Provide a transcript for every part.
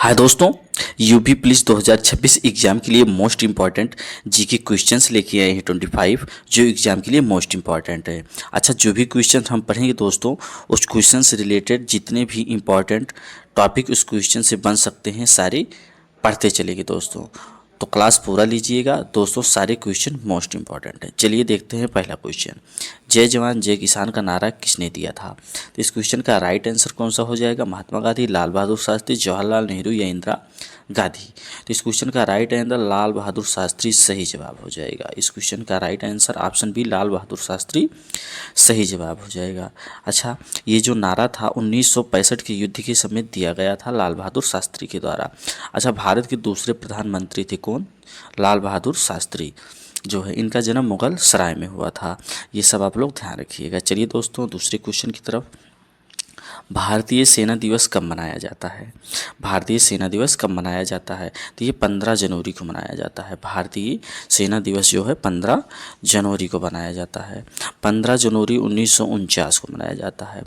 हाय दोस्तों, UP police 2026 exam के लिए मोस्ट इम्पॉर्टेंट जीके क्वेश्चंस लेके आए हैं 25 जो एग्जाम के लिए मोस्ट इम्पॉर्टेंट है। अच्छा, जो भी क्वेश्चन हम पढ़ेंगे दोस्तों, उस क्वेश्चन से रिलेटेड जितने भी इम्पॉर्टेंट टॉपिक उस क्वेश्चन से बन सकते हैं सारे पढ़ते चलेंगे दोस्तों। तो क्लास पूरा लीजिएगा दोस्तों, सारे क्वेश्चन मोस्ट इम्पॉर्टेंट है। चलिए देखते हैं पहला क्वेश्चन। जय जवान जय किसान का नारा किसने दिया था? तो इस क्वेश्चन का राइट आंसर कौन सा हो जाएगा? महात्मा गांधी, लाल बहादुर शास्त्री, जवाहरलाल नेहरू या इंदिरा गांधी? तो इस क्वेश्चन का राइट आंसर लाल बहादुर शास्त्री सही जवाब हो जाएगा। इस क्वेश्चन का right answer option B Lal Bahadur Shastri सही जवाब हो जाएगा। अच्छा, ये जो नारा था 1965 के युद्ध के समय दिया गया था लाल बहादुर शास्त्री के द्वारा। अच्छा, भारत के दूसरे प्रधानमंत्री थे कौन? लाल बहादुर शास्त्री जो है, इनका जन्म मुगल सराय में हुआ था। ये सब आप लोग ध्यान रखिएगा। चलिए दोस्तों दूसरे क्वेश्चन की तरफ। भारतीय सेना दिवस कब मनाया जाता है? भारतीय सेना दिवस कब मनाया जाता है? तो ये 15 जनवरी को मनाया जाता है। भारतीय सेना दिवस जो है 15 जनवरी को मनाया जाता है। 15 जनवरी 1949 को मनाया जाता है।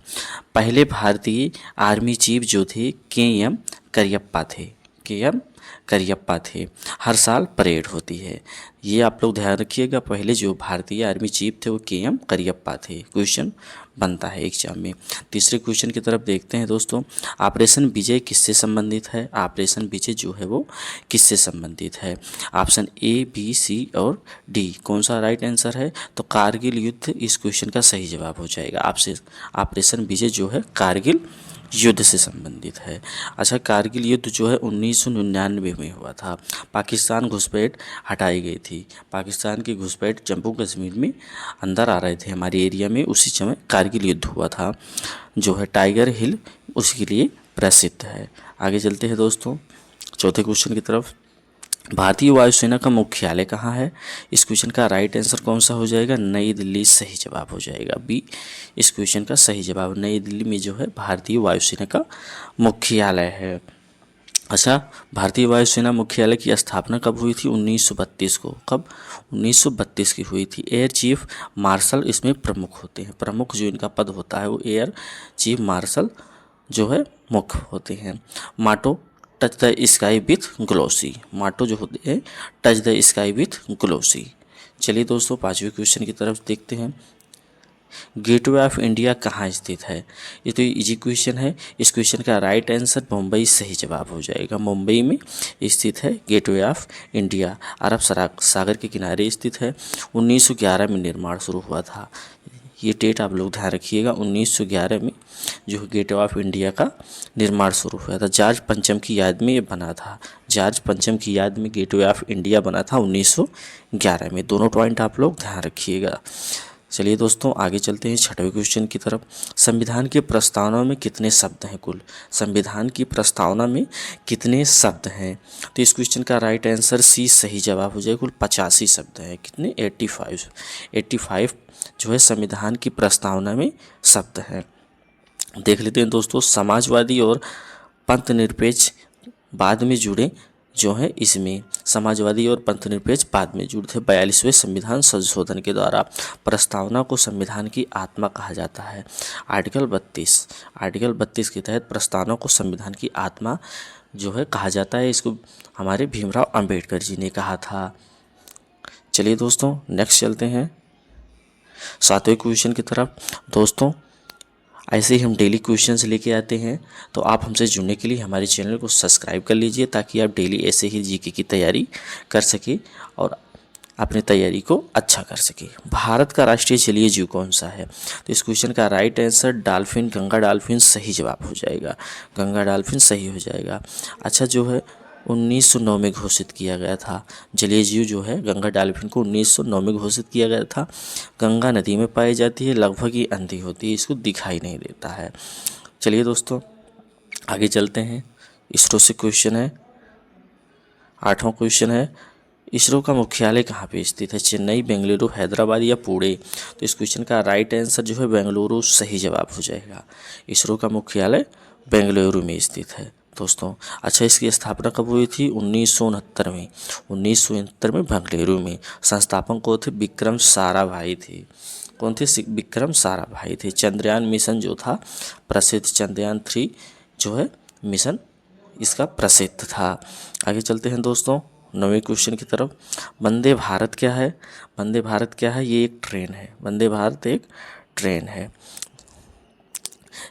पहले भारतीय आर्मी चीफ जो थे के.एम. करियप्पा थे। के.एम. करियप्पा थे। हर साल परेड होती है, ये आप लोग ध्यान रखिएगा। पहले जो भारतीय आर्मी चीफ थे वो के.एम. करियप्पा थे। क्वेश्चन बनता है एग्जाम में। तीसरे क्वेश्चन की तरफ देखते हैं दोस्तों। ऑपरेशन विजय किससे संबंधित है? ऑपरेशन विजय जो है वो किससे संबंधित है? ऑप्शन ए, बी, सी और डी कौन सा राइट आंसर है? तो कारगिल युद्ध इस क्वेश्चन का सही जवाब हो जाएगा। आपसे ऑपरेशन विजय जो है कारगिल युद्ध से संबंधित है। अच्छा, कारगिल युद्ध जो है 1999 में हुआ था। पाकिस्तान घुसपैठ हटाई गई थी। पाकिस्तान की घुसपैठ जम्मू कश्मीर में अंदर आ रहे थे हमारे एरिया में, उसी समय कारगिल युद्ध हुआ था जो है टाइगर हिल उसके लिए प्रसिद्ध है। आगे चलते हैं दोस्तों चौथे क्वेश्चन की तरफ। भारतीय वायुसेना का मुख्यालय कहाँ है? इस क्वेश्चन का राइट आंसर कौन सा हो जाएगा? नई दिल्ली सही जवाब हो जाएगा। बी इस क्वेश्चन का सही जवाब। नई दिल्ली में जो है भारतीय वायुसेना का मुख्यालय है। अच्छा, भारतीय वायुसेना मुख्यालय की स्थापना कब हुई थी? 1932 को। कब? 1932 की हुई थी। एयर चीफ मार्शल इसमें प्रमुख होते हैं। प्रमुख जो इनका पद होता है वो एयर चीफ मार्शल जो है मुख्य होते हैं। माटो touch the sky with glossy. माटो जो होते हैं touch the sky with glossy. चलिए दोस्तों पांचवें क्वेश्चन की तरफ देखते हैं। गेटवे ऑफ इंडिया कहाँ स्थित है? ये तो इजी क्वेश्चन है। इस क्वेश्चन का राइट आंसर मुंबई सही जवाब हो जाएगा। मुंबई में स्थित है गेटवे ऑफ इंडिया। अरब सागर के किनारे स्थित है। 1911 में निर्माण शुरू हुआ था। ये डेट आप लोग ध्यान रखिएगा। 1911 में जो गेटवे ऑफ इंडिया का निर्माण शुरू हुआ था। जॉर्ज पंचम की याद में ये बना था। जॉर्ज पंचम की याद में गेटवे ऑफ इंडिया बना था 1911 में। दोनों पॉइंट आप लोग ध्यान रखिएगा। चलिए दोस्तों आगे चलते हैं छठवें क्वेश्चन की तरफ। संविधान की प्रस्तावना में कितने शब्द हैं कुल? संविधान की प्रस्तावना में कितने शब्द हैं? तो इस क्वेश्चन का राइट आंसर सी सही जवाब हो जाएगा। कुल 85 शब्द हैं। कितने? 85 जो है संविधान की प्रस्तावना में शब्द हैं। देख लेते हैं दोस्तों। समाजवादी और पंथ निरपेक्ष बाद में जुड़े जो है, इसमें समाजवादी और पंथनिरपेक्ष बाद में जुड़े थे। 42वें संविधान संशोधन के द्वारा प्रस्तावना को संविधान की आत्मा कहा जाता है। आर्टिकल 32 के तहत प्रस्तावना को संविधान की आत्मा जो है कहा जाता है। इसको हमारे भीमराव अंबेडकर जी ने कहा था। चलिए दोस्तों नेक्स्ट चलते हैं सातवें क्वेश्चन की तरफ। दोस्तों ऐसे ही हम डेली क्वेश्चंस लेके आते हैं, तो आप हमसे जुड़ने के लिए हमारे चैनल को सब्सक्राइब कर लीजिए ताकि आप डेली ऐसे ही जीके की तैयारी कर सके और अपनी तैयारी को अच्छा कर सके। भारत का राष्ट्रीय जलीय जीव कौन सा है? तो इस क्वेश्चन का right answer dolphin, Ganga dolphin सही जवाब हो जाएगा। गंगा डॉल्फिन सही हो जाएगा। अच्छा, जो है 1909 में घोषित किया गया था जलीय जीव जो है गंगा डॉल्फिन को 1909 में घोषित किया गया था। गंगा नदी में पाई जाती है, लगभग ही अंधी होती है, इसको दिखाई नहीं देता है। चलिए दोस्तों आगे चलते हैं। इसरो से क्वेश्चन है। आठवां क्वेश्चन है, इसरो का मुख्यालय कहाँ पे स्थित है? चेन्नई, बेंगलुरु, हैदराबाद या पुणे? तो इस क्वेश्चन का राइट आंसर जो है बेंगलुरु सही जवाब हो जाएगा। इसरो का मुख्यालय बेंगलुरु में स्थित है दोस्तों। अच्छा, इसकी स्थापना कब हुई थी? 1969 में। 1969 में बेंगलुरु में। संस्थापक को थे विक्रम साराभाई थे। कौन थे? विक्रम साराभाई थे। चंद्रयान मिशन जो था प्रसिद्ध चंद्रयान 3 जो है मिशन इसका प्रसिद्ध था। आगे चलते हैं दोस्तों 9वें क्वेश्चन की तरफ। वंदे भारत क्या है? वंदे भारत क्या है? ये एक ट्रेन है। वंदे भारत एक ट्रेन है,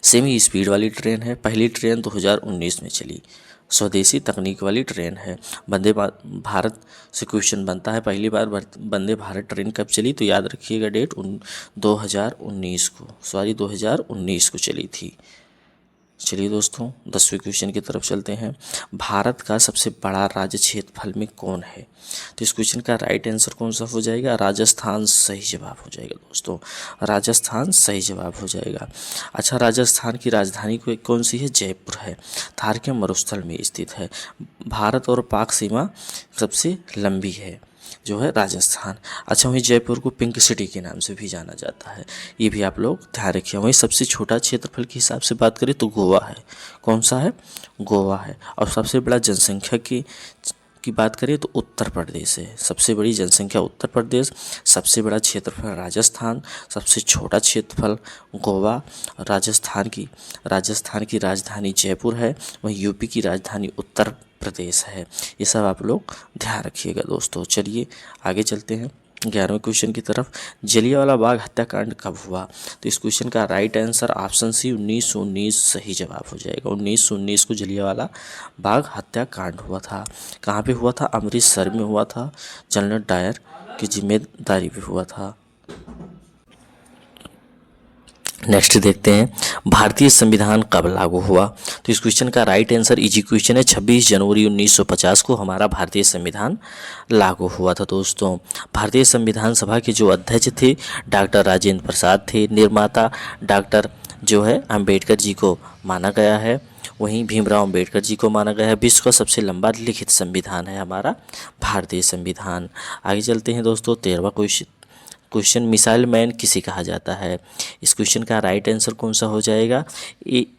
सेमी स्पीड वाली ट्रेन है। पहली ट्रेन 2019 में चली, स्वदेशी तकनीक वाली ट्रेन है। भारत से क्वेश्चन बनता है, पहली बार वंदे भारत ट्रेन कब चली? तो याद रखिएगा डेट 2019 को, 2019 को चली थी। चलिए दोस्तों 10वें क्वेश्चन की तरफ चलते हैं। भारत का सबसे बड़ा राज्य क्षेत्रफल में कौन है? तो इस क्वेश्चन का राइट आंसर कौन सा हो जाएगा? राजस्थान सही जवाब हो जाएगा दोस्तों, राजस्थान सही जवाब हो जाएगा। अच्छा, राजस्थान की राजधानी कौन सी है? जयपुर है, थार के मरुस्थल में स्थित है। भारत और पाक सीमा सबसे लंबी है जो है राजस्थान। अच्छा, वहीं जयपुर को पिंक सिटी के नाम से भी जाना जाता है, ये भी आप लोग ध्यान रखिए। वहीं सबसे छोटा क्षेत्रफल के हिसाब से बात करें तो गोवा है। कौन सा है? गोवा है। और सबसे बड़ा जनसंख्या की बात करें तो उत्तर प्रदेश है। सबसे बड़ी जनसंख्या उत्तर प्रदेश, सबसे बड़ा क्षेत्रफल राजस्थान, सबसे छोटा क्षेत्रफल गोवा। राजस्थान की राजधानी जयपुर है, वहीं यूपी की राजधानी उत्तर प्रदेश है। ये सब आप लोग ध्यान रखिएगा दोस्तों। चलिए आगे चलते हैं 11वें क्वेश्चन की तरफ। जलियांवाला बाग हत्याकांड कब हुआ? तो इस क्वेश्चन का राइट आंसर ऑप्शन सी 1919 सही जवाब हो जाएगा। 1919 को जलियांवाला बाग हत्याकांड हुआ था। कहाँ पे हुआ था? अमृतसर में हुआ था, जनरल डायर की जिम्मेदारी पे हुआ था। नेक्स्ट देखते हैं, भारतीय संविधान कब लागू हुआ? तो इस क्वेश्चन का राइट आंसर इजी क्वेश्चन है, 26 जनवरी 1950 को हमारा भारतीय संविधान लागू हुआ था दोस्तों। भारतीय संविधान सभा के जो अध्यक्ष थे डॉक्टर राजेंद्र प्रसाद थे। निर्माता डॉक्टर जो है अंबेडकर जी को माना गया है, वहीं भीमराव अंबेडकर जी को माना गया है। विश्व का सबसे लंबा लिखित संविधान है हमारा भारतीय संविधान। आगे चलते हैं दोस्तों 13वां क्वेश्चन, मिसाइल मैन किसे कहा जाता है? इस क्वेश्चन का राइट आंसर कौन सा हो जाएगा?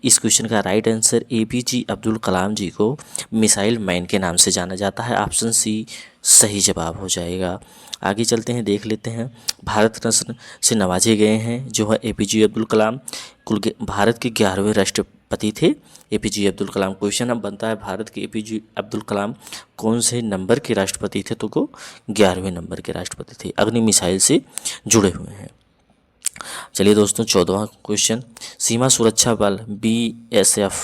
इस क्वेश्चन का right answer APJ Abdul Kalam जी को मिसाइल मैन के नाम से जाना जाता है। ऑप्शन सी सही जवाब हो जाएगा। आगे चलते हैं, देख लेते हैं। भारत रत्न से नवाजे गए हैं जो है APJ अब्दुल कलाम। भारत के 11वें राष्ट्रपति थे APJ अब्दुल कलाम। क्वेश्चन अब बनता है, भारत के APJ अब्दुल कलाम कौन से नंबर के राष्ट्रपति थे? तो को 11वें नंबर के राष्ट्रपति थे, अग्नि मिसाइल से जुड़े हुए हैं। चलिए दोस्तों 14वां क्वेश्चन, सीमा सुरक्षा बल BSF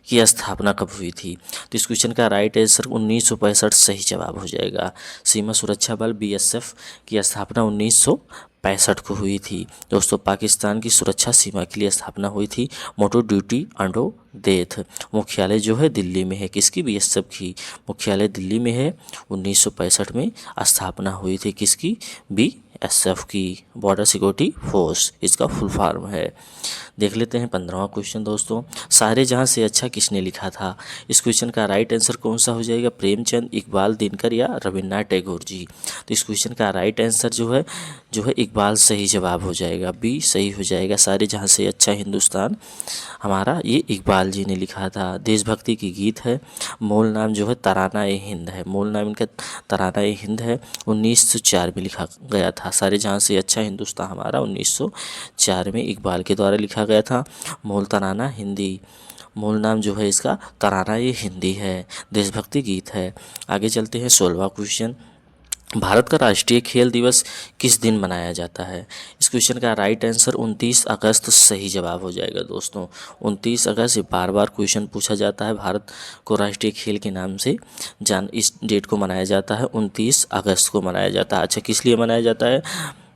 की स्थापना कब हुई थी? तो इस क्वेश्चन का राइट आंसर 1965 सही जवाब हो जाएगा। सीमा सुरक्षा बल BSF की स्थापना 1965 को हुई थी दोस्तों। पाकिस्तान की सुरक्षा सीमा के लिए स्थापना हुई थी। मोटो ड्यूटी अंडो डेथ। मुख्यालय जो है दिल्ली में है, किसकी? BSF की मुख्यालय दिल्ली में है। 1965 में स्थापना हुई थी किसकी? BSF की, बॉर्डर सिक्योरिटी फोर्स इसका फुल फॉर्म है। देख लेते हैं 15वां क्वेश्चन दोस्तों, सारे जहां से अच्छा किसने लिखा था? इस क्वेश्चन का राइट आंसर कौन सा हो जाएगा? प्रेमचंद, इकबाल, दिनकर या रविन्द्रनाथ टैगोर जी? तो इस क्वेश्चन का राइट आंसर जो है इकबाल सही जवाब हो जाएगा, B सही हो जाएगा। सारे जहां से अच्छा हिंदुस्तान हमारा ये इकबाल जी ने लिखा था। देशभक्ति की गीत है। मूल नाम जो है तराना-ए-हिंद है। मूल नाम इनका तराना-ए-हिंद है। 1904 में लिखा गया था। सारे जहां से अच्छा हिंदुस्तान हमारा 1904 में इकबाल के द्वारा लिखा गया था। मूल तराना हिंदी, मूल नाम जो है इसका तराना-ए-हिंदी है। देशभक्ति गीत है। आगे चलते हैं 16वां क्वेश्चन, भारत का राष्ट्रीय खेल दिवस किस दिन मनाया जाता है? इस क्वेश्चन का राइट आंसर 29 अगस्त सही जवाब हो जाएगा दोस्तों। 29 अगस्त, बार बार क्वेश्चन पूछा जाता है। भारत को राष्ट्रीय खेल के नाम से इस डेट को मनाया जाता है, 29 अगस्त को मनाया जाता है। अच्छा, किस लिए मनाया जाता है?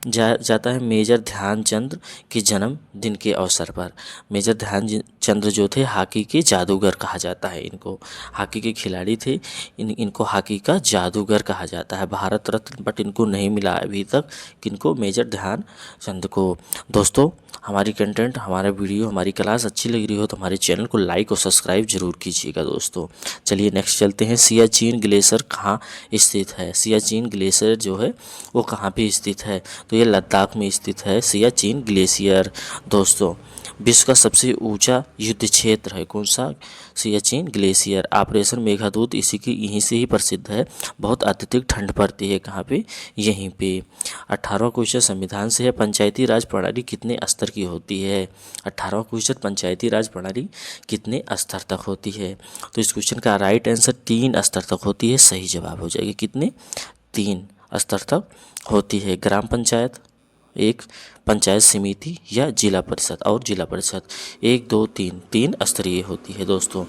जाता है मेजर ध्यानचंद के जन्मदिन के अवसर पर। मेजर ध्यानचंद जो थे हॉकी के जादूगर कहा जाता है इनको। हॉकी के खिलाड़ी थे, इनको हॉकी का जादूगर कहा जाता है। भारत रत्न बट इनको नहीं मिला अभी तक, किनको? मेजर ध्यानचंद को। दोस्तों हमारी कंटेंट, हमारा वीडियो, हमारी क्लास अच्छी लग रही हो तो हमारे चैनल को लाइक और सब्सक्राइब जरूर कीजिएगा दोस्तों। चलिए नेक्स्ट चलते हैं, सियाचिन ग्लेशियर कहाँ स्थित है? सियाचिन ग्लेशियर जो है वो कहाँ पे स्थित है? तो ये लद्दाख में स्थित है सियाचिन ग्लेशियर दोस्तों। विश्व का सबसे ऊंचा युद्ध क्षेत्र है, कौन सा, सियाचिन ग्लेशियर। ऑपरेशन मेघदूत इसी की यहीं से ही प्रसिद्ध है। बहुत अत्यधिक ठंड पड़ती है कहाँ पे, यहीं पे। 18वां क्वेश्चन संविधान से है, पंचायती राज प्रणाली कितने स्तर की होती है। 18वां क्वेश्चन, पंचायती राज प्रणाली कितने स्तर तक होती है। तो इस क्वेश्चन का राइट आंसर 3 स्तर तक होती है, सही जवाब हो जाएगा। कितने, 3 स्तर तक होती है। ग्राम पंचायत, एक पंचायत समिति या जिला परिषद, और जिला परिषद 1 2 3 3 स्तरीय होती है दोस्तों।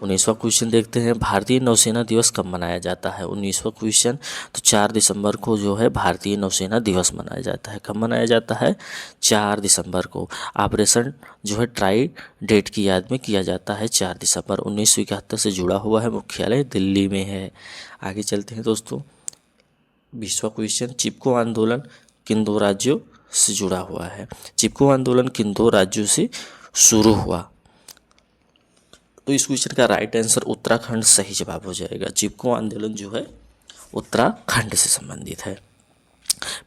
19वां क्वेश्चन देखते हैं, भारतीय नौसेना दिवस कब मनाया जाता है। 19वां क्वेश्चन, तो 4 दिसंबर को जो है भारतीय नौसेना दिवस मनाया जाता है। कब मनाया जाता है, 4 दिसंबर को। ऑपरेशन जो है ट्राई डेट की याद में किया जाता है 4 दिसंबर। 1971 से जुड़ा हुआ है, मुख्यालय दिल्ली में है। आगे चलते हैं दोस्तों। 20वां क्वेश्चन, चिपको आंदोलन किन 2 राज्यों से जुड़ा हुआ है। चिपको आंदोलन किन 2 राज्यों से शुरू हुआ। तो इस क्वेश्चन का राइट आंसर उत्तराखंड सही जवाब हो जाएगा। चिपको आंदोलन जो है उत्तराखंड से संबंधित है।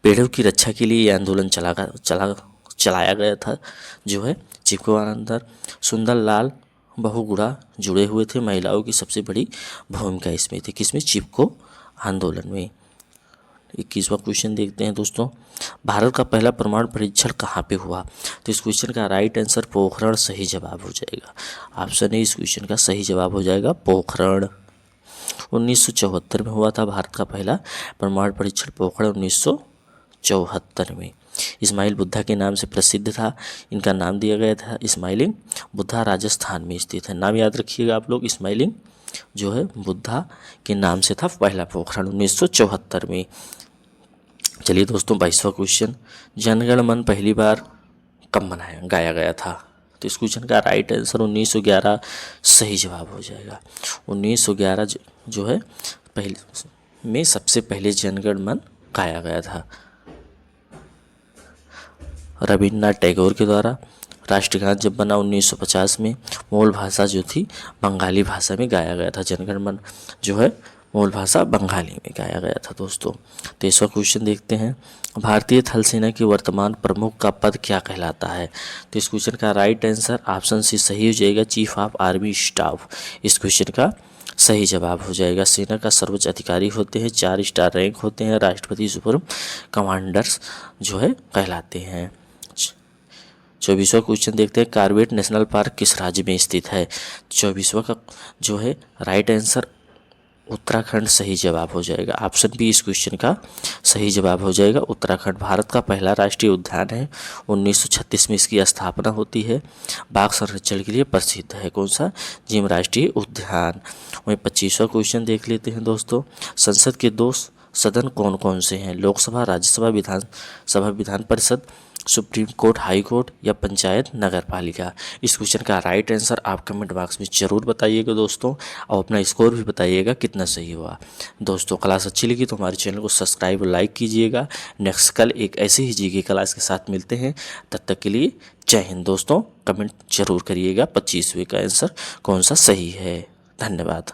पेड़ों की रक्षा के लिए यह आंदोलन चलाया गया था जो है चिपको आंदोलन। सुंदरलाल बहुगुणा जुड़े हुए थे, महिलाओं की सबसे बड़ी भूमिका इसमें थी, किसमें, चिपको आंदोलन में। 21वां क्वेश्चन देखते हैं दोस्तों, भारत का पहला परमाणु परीक्षण कहाँ पे हुआ। तो इस क्वेश्चन का राइट आंसर पोखरण सही जवाब हो जाएगा। ऑप्शन ए इस क्वेश्चन का सही जवाब हो जाएगा, पोखरण। 1974 में हुआ था भारत का पहला परमाणु परीक्षण, पोखरण 1974 में। इस्माइल बुद्धा के नाम से प्रसिद्ध था, इनका नाम दिया गया था इस्माइलिंग बुद्धा, राजस्थान में स्थित है। नाम याद रखिएगा आप लोग, इस्माइलिंग जो है बुद्धा के नाम से था पहला पोखरण 1974 में। चलिए दोस्तों 22वां क्वेश्चन, जनगण मन पहली बार कब गाया गया था। तो इस क्वेश्चन का राइट आंसर 1911 सही जवाब हो जाएगा। 1911 जो है पहले में सबसे पहले जनगण मन गाया गया था रविन्द्रनाथ टैगोर के द्वारा। राष्ट्रगान जब बना 1950 में, मूल भाषा जो थी बंगाली भाषा में गाया गया था। जनगण मन जो है मूल भाषा बंगाली में गाया गया था दोस्तों। 23वां क्वेश्चन देखते हैं, भारतीय थल सेना के वर्तमान प्रमुख का पद क्या कहलाता है। तो इस क्वेश्चन का राइट आंसर ऑप्शन सी सही हो जाएगा, चीफ ऑफ आर्मी स्टाफ इस क्वेश्चन का सही जवाब हो जाएगा। सेना का सर्वोच्च अधिकारी होते हैं, 4 स्टार रैंक होते हैं, राष्ट्रपति सुप्रीम कमांडर्स जो है कहलाते हैं। 24वां क्वेश्चन देखते हैं, कॉर्बेट नेशनल पार्क किस राज्य में स्थित है। 24वां का जो है राइट आंसर उत्तराखंड सही जवाब हो जाएगा। ऑप्शन बी इस क्वेश्चन का सही जवाब हो जाएगा, उत्तराखंड। भारत का पहला राष्ट्रीय उद्यान है, 1936 में इसकी स्थापना होती है। बाघ संरक्षण के लिए प्रसिद्ध है, कौन सा, जिम राष्ट्रीय उद्यान। वहीं 25वां क्वेश्चन देख लेते हैं दोस्तों, संसद के 2 सदन कौन कौन से हैं। लोकसभा, राज्यसभा, विधानसभा, Vidhan Parishad, supreme court, high court या पंचायत नगर पालिका। इस क्वेश्चन का राइट आंसर आप कमेंट बॉक्स में जरूर बताइएगा दोस्तों, और अपना स्कोर भी बताइएगा कितना सही हुआ। दोस्तों क्लास अच्छी लगी तो हमारे चैनल को सब्सक्राइब और लाइक कीजिएगा। नेक्स्ट कल एक ऐसे ही जीके क्लास के साथ मिलते हैं, तब तक के लिए जय हिंद दोस्तों। कमेंट जरूर करिएगा 25वें का आंसर कौन सा सही है। धन्यवाद।